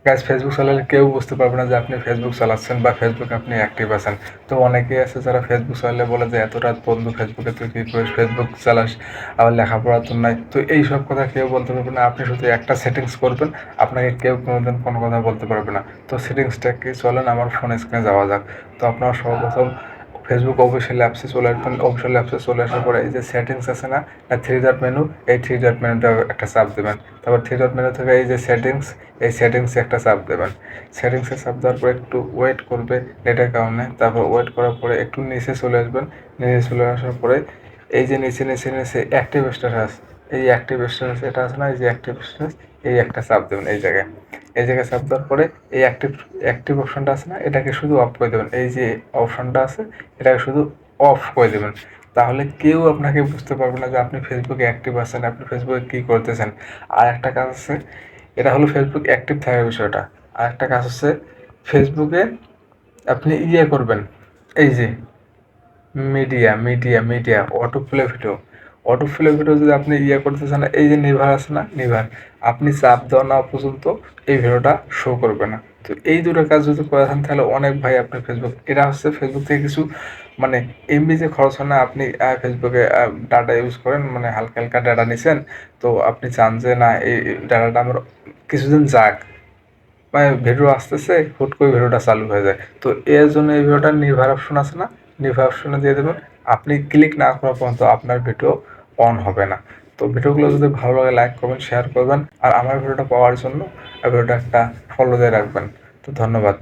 Guys, Facebook চালালে কেউ বুঝতে পারবে না যে আপনি ফেসবুক চালাচ্ছেন বা ফেসবুকে আপনি অ্যাক্টিভ আছেন। তো অনেকেই আছে যারা ফেসবুক চালালে বলে যে এত রাত বন্ধু ফেসবুকে তুই কী করিস, ফেসবুক চালাস, আবার লেখাপড়া তো নাই। তো এই সব কথা কেউ বলতে পারবে না। আপনি শুধু একটা সেটিংস করবেন, আপনাকে কেউ কোনোদিন কোনো কথা বলতে পারবে না। তো সেটিংসটা কি, চলেন আমার ফোন স্ক্রিনে যাওয়া যাক। তো আপনার সর্বপ্রথম ফেসবুক অফিসিয়াল অ্যাপসে চলে আসবেন। অফিসিয়াল অ্যাপসে চলে আসার পরে এই যে সেটিংস আছে না, থ্রি ডট মেনু, এই থ্রি ডট মেনুটা একটা চাপ দেবেন। তারপর থ্রি ডট মেনু থেকে এই যে সেটিংস, এই সেটিংসে একটা চাপ দেবেন। সেটিংসে চাপ দেওয়ার পরে একটু ওয়েট করবে নেটের কারণে। তারপর ওয়েট করার পরে একটু নিচে চলে আসবেন। নিচে চলে আসার পরে এই যে নিচে নিচে নিচে অ্যাক্টিভ স্ট্যাটাস, এই অ্যাক্টিভ স্ট্যাটাস এটা আছে না, এই যে অ্যাক্টিভ স্ট্যাটাস, এই একটা চাপ দেবেন এই জায়গায়। এই জায়গায় চাপ দেওয়ার পরে এই অ্যাক্টিভ অ্যাক্টিভ অপশনটা আছে না, এটাকে শুধু অফ করে দেবেন। এই যে অপশনটা আছে, এটাকে শুধু অফ করে দেবেন। তাহলে কেউ আপনাকে বুঝতে পারবে না যে আপনি ফেসবুকে অ্যাক্টিভ আছেন, আপনি ফেসবুকে কী করতেছেন। আর একটা কাজ আছে, এটা হলো ফেসবুক অ্যাক্টিভ থাকার বিষয়টা। আর একটা কাজ হচ্ছে, ফেসবুকে আপনি করবেন, এই যে media media media auto play video. Auto play video যদি আপনি করতে চান, এই যে নিভার আছে না, নিভার, আপনি চাপ দেওয়া না পর্যন্ত এই ভিডিওটা শো করবে না। তো এই দুটো কাজ যদি করে থাকেন, তাহলে অনেক ভাই আপনি ফেসবুক, এটা হচ্ছে ফেসবুক থেকে কিছু মানে এমবি যে খরচ হয় না, আপনি ফেসবুকে ডাটা ইউজ করেন, মানে হালকা হালকা ডাটা নিছেন। তো আপনি চান যে না, এই ডাটাটা আমার কিছুদিন যাক, মানে ভিডিও আসতেছে, হুট করে ভিডিওটা চালু হয়ে যায়। তো এর জন্য এই ভিডিওটা নির্ভার অপশন আছে না, নির্ভার অপশনে দিয়ে দেবেন। আপনি ক্লিক না করা পর্যন্ত আপনার ভিডিও অন হবে না। তো ভিডিওগুলো যদি ভালো লাগে লাইক করবেন, শেয়ার করবেন, আর আমার ভিডিওটা পাওয়ার জন্য ভিডিওটা একটা ফলো দিয়ে রাখবেন। তো ধন্যবাদ।